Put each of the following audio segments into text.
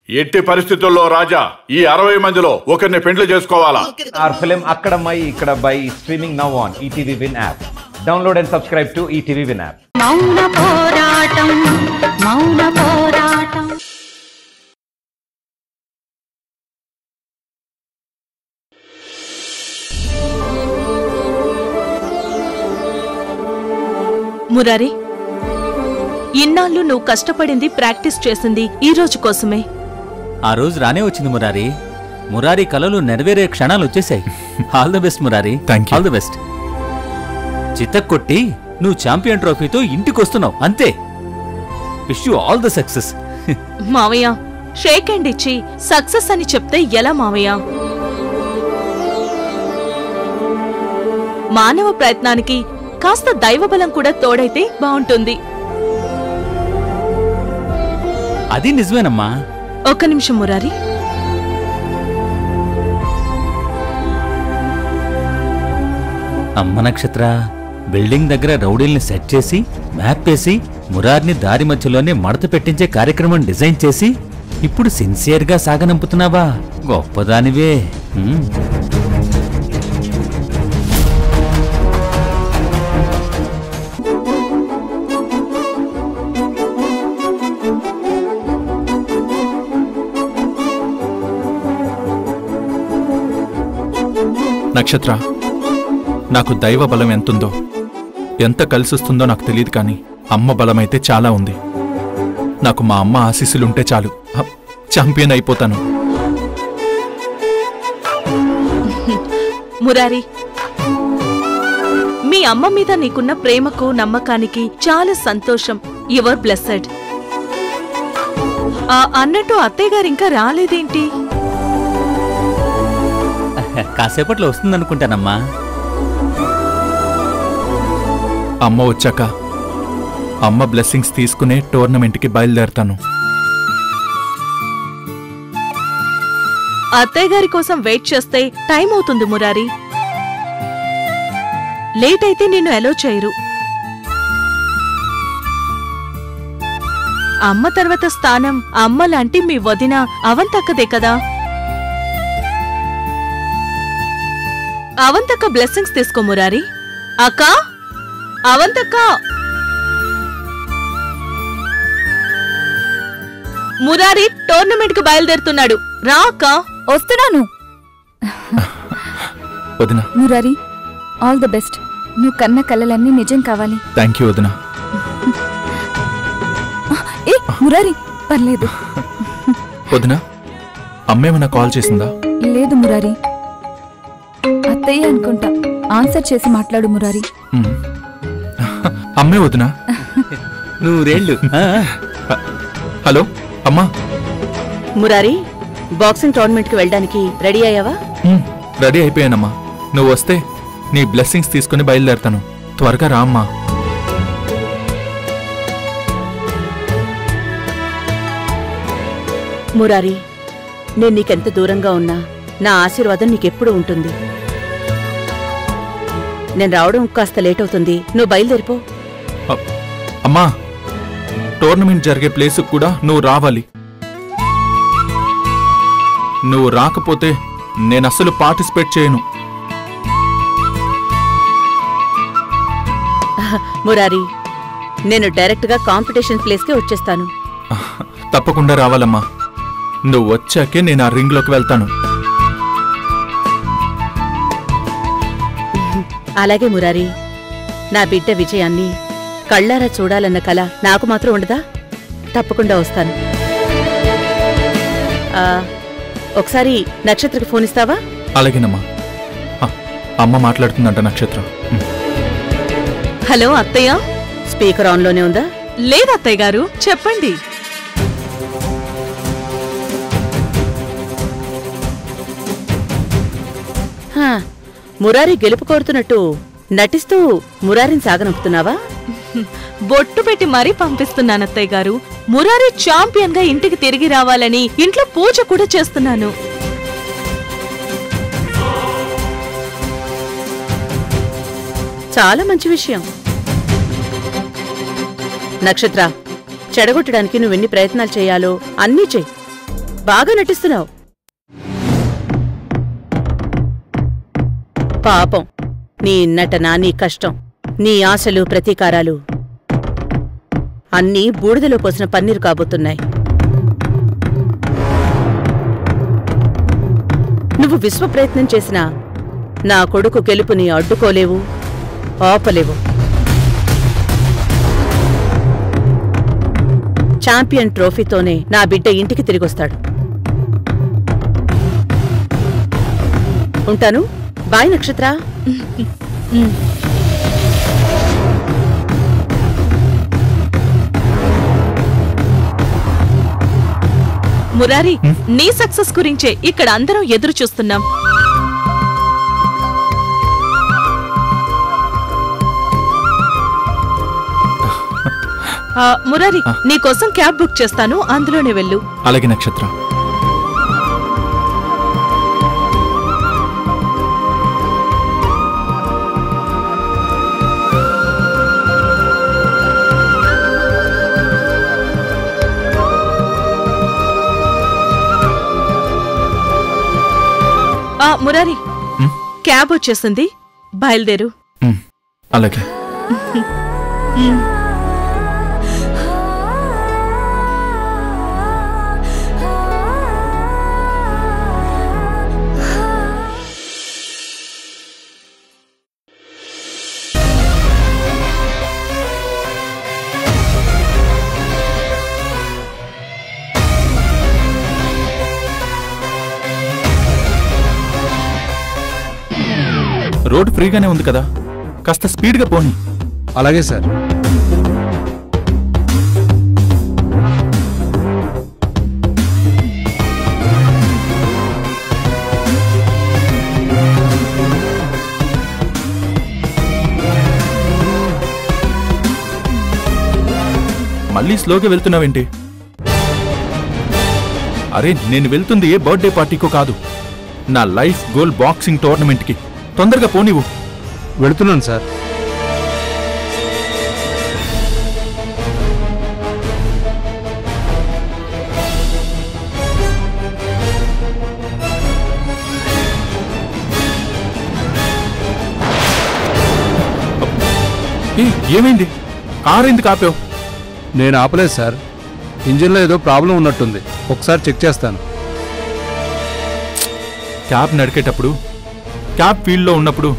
ఎట్టి పరిస్థితుల్లో రాజా ఈ 60 మందిలో ఒకరిని పెండ్లి చేసుకోవాలా? Our film Akkadamai Ikkadabai is streaming now on ETV Win app. Download and subscribe to ETV Win app. మౌన పోరాటం మురారి, ఇన్నాళ్ళు నువ్వు కష్టపడింది, ప్రాక్టీస్ చేసింది ఈ రోజు కోసమే. ఆ రోజు రానే వచ్చింది మురారి. మురారి కలలు నెరవేరే క్షణాలు వచ్చేసాయి. All the best Murari. All the best. చిత్తకొట్టి నువ్వు ఛాంపియన్ ట్రోఫీతో ఇంటికొస్తున్నావు అంతే. Wish you all the success. మావయ్య, షేక్ హ్యాండ్ ఇచ్చి సక్సెస్ అని చెప్తే ఎలా మావయ్య? మానవ ప్రయత్నానికి కాస్త దైవబలం కూడా తోడైతే బావుంటుంది. అది నిజమేనమ్మా. ఒక్క నిమిషం మురారి. అమ్మ నక్షత్ర, బిల్డింగ్ దగ్గర రౌడీల్ని సెట్ చేసి మ్యాప్ వేసి మురారిని దారి మధ్యలోనే మడత పెట్టించే కార్యక్రమం డిజైన్ చేసి ఇప్పుడు సిన్సియర్గా సాగనంపుతున్నావా? గొప్పదానివే. నక్షత్ర, నాకు దైవ బలం ఎంతుందో, ఎంత కలిసొస్తుందో నాకు తెలియదు, కానీ అమ్మ బలమైతే చాలా ఉంది. నాకు మా అమ్మ ఆశీస్సులుంటే చాలు, ఛాంపియన్ అయిపోతాను. మురారి, మీ అమ్మ మీద నీకున్న ప్రేమకు నమ్మకానికి చాలా సంతోషం. Your blessed. అన్నట్టు అత్తయ్య గారు ఇంకా రాలేదేంటి? కాసేపట్లో వస్తుందనుకుంటానమ్మా. అమ్మ వచ్చాక అమ్మ బ్లెస్సింగ్స్ తీసుకునే టోర్నమెంట్కి బయలుదేరతాను. అత్తయ్య గారి కోసం వెయిట్ చేస్తే టైం అవుతుంది మురారి. లేట్ అయితే నిన్ను ఎలో చేయరు. అమ్మ తర్వాత స్థానం అమ్మ లాంటి మీ వదిన అవంతక్కదే కదా. అవంతక్క బ్లెస్సింగ్స్ తీసుకో మురారి. అక్క, అవంతక్క, మురారి టోర్నమెంట్ కు బయలుదేరుతున్నాడు. రా అక్క. వస్తున్నాను. వదినా. Murari, all the best. నువ్వు కన్న కలలన్నీ నిజం కావాలి. థ్యాంక్ యూ వదినా. ఏ మురారి, పర్లేదు. వదినా, అమ్మేమన్నా కాల్ చేసిందా? లేదు మురారి, అత్తయ్య అనుకుంటా. ఆన్సర్ చేసి మాట్లాడు మురారి. అమ్మే వదినా. నూరేళ్ళు. హలో అమ్మా. మురారి, బాక్సింగ్ టోర్నమెంట్ కి వెళ్ళడానికి రెడీ అయ్యావా? రెడీ అయిపోయానమ్మా. నువ్వు వస్తే నీ బ్లెస్సింగ్స్ తీసుకుని బయలుదేరతాను. త్వరగా రా అమ్మా. మురారి, నేను నీకెంత దూరంగా ఉన్నా నా ఆశీర్వాదం నీకెప్పుడు ఉంటుంది. నేను రావడం కాస్త లేట్ అవుతుంది. నువ్వు బయలుదేరిపో. అమ్మా, టోర్నమెంట్ జరిగే ప్లేస్ కూడా నువ్వు రావాలి. నువ్వు రాకపోతే నేను అస్సలు పార్టిసిపేట్ చేయను. మురారి, నేను డైరెక్ట్ గా కాంపిటీషన్ ప్లేస్ కి వచ్చేస్తాను. తప్పకుండా రావాలమ్మా. నువ్వు వచ్చాకే నేను ఆ రింగ్ లోకి వెళ్తాను. అలాగే మురారి, నా బిడ్డ విజయాన్ని కళ్ళారా చూడాలన్న కల నాకు మాత్రం ఉండదా? తప్పకుండా వస్తాను. ఒకసారి నక్షత్రకి ఫోన్ ఇస్తావా? అలాగేనమ్మా. అమ్మ మాట్లాడుతుందంట నక్షత్ర. హలో అత్తయ్య. స్పీకర్ ఆన్ లోనే ఉందా? లేదు అత్తయ్య గారు, చెప్పండి. మురారి గెలుపు కోరుతున్నట్టు నటిస్తూ మురారిని సాగనంపుతున్నావా? బొట్టు పెట్టి మరీ పంపిస్తున్నాను అత్తయ్య గారు. మురారి ఛాంపియన్ గా ఇంటికి తిరిగి రావాలని ఇంట్లో పూజ కూడా చేస్తున్నాను. చాలా మంచి విషయం. నక్షత్ర, చెడగొట్టడానికి నువ్వెన్ని ప్రయత్నాలు చేయాలో అన్నీ చెయ్యి. బాగా నటిస్తున్నావు. పాపం నీ నటన, నీ కష్టం, నీ ఆశలు, ప్రతీకారాలు అన్నీ బూడిదలో పోసిన పన్నీరు కాబోతున్నాయి. నువ్వు విశ్వ ప్రయత్నం చేసినా నా కొడుకు గెలుపుని అడ్డుకోలేవు, ఆపలేవు. ఛాంపియన్ ట్రోఫీతోనే నా బిడ్డ ఇంటికి తిరిగొస్తాడు. ఉంటాను. బాయ్ నక్షత్ర. మురారి, నీ సక్సెస్ గురించే ఇక్కడ అందరం ఎదురు చూస్తున్నాం. మురారి, నీకోసం క్యాబ్ బుక్ చేస్తాను, అందులోనే వెళ్ళు. అలాగే నక్షత్ర. మురారి, క్యాబ్ వచ్చేసింది, బయలుదేరు. అలాగే. రోడ్ ఫ్రీగానే ఉంది కదా, కాస్త స్పీడ్గా పోనీ. అలాగే సార్. మళ్ళీ స్లోగా వెళ్తున్నావేంటి? అరే, నేను వెళ్తుంది ఏ బర్త్డే పార్టీకో కాదు, నా లైఫ్ గోల్ బాక్సింగ్ టోర్నమెంట్కి. తొందరగా పోనివ్వు. వెళుతున్నాను సార్. ఏమైంది? కారు ఎందుకు ఆపావు? నేను ఆపలేదు సార్, ఇంజిన్లో ఏదో ప్రాబ్లం ఉన్నట్టుంది, ఒకసారి చెక్ చేస్తాను. క్యాబ్ నడికేటప్పుడు, క్యాబ్ ఫీల్డ్లో ఉన్నప్పుడు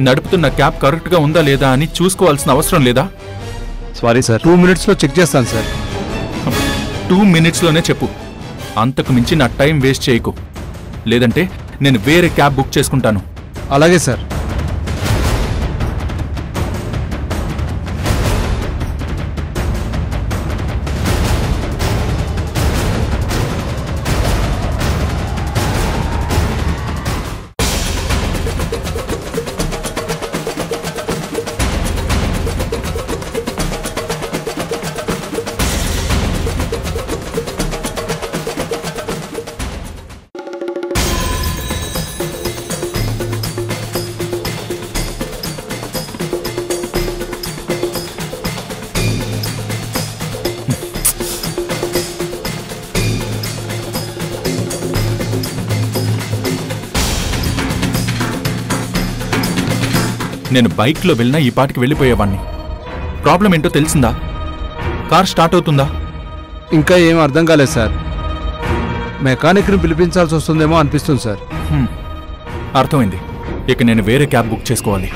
నడుపుతున్న క్యాబ్ కరెక్ట్గా ఉందా లేదా అని చూసుకోవాల్సిన అవసరం లేదా? సారీ సార్, 2 minutesలో చెక్ చేస్తాను సార్. 2 minutesలోనే చెప్పు, అంతకు మించి నా టైం వేస్ట్ చేయకు, లేదంటే నేను వేరే క్యాబ్ బుక్ చేసుకుంటాను. అలాగే సార్. నేను బైక్లో వెళ్ళినా ఈ పాటికి వెళ్ళిపోయేవాణ్ణి. ప్రాబ్లం ఏంటో తెలిసిందా? కార్ స్టార్ట్ అవుతుందా? ఇంకా ఏం అర్థం కాలేదు సార్, మెకానిక్ని పిలిపించాల్సి వస్తుందేమో అనిపిస్తుంది సార్. అర్థమైంది, ఇక నేను వేరే క్యాబ్ బుక్ చేసుకోవాలి.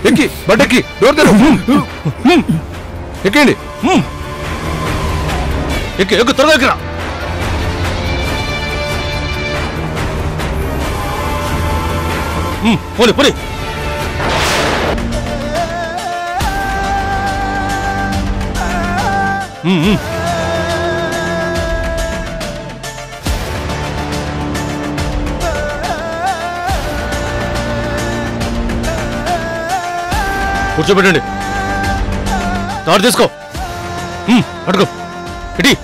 ఎక్కి బట్టెక్కి డోర్ తెరు. ఎక్కండి, ఎక్కి ఎక్కు, త్వరగా ఎక్కరా. పోనీ పోనీ. కూర్చోబెట్టండి. తాడు తీసుకో. పట్టుకో ఇటీ.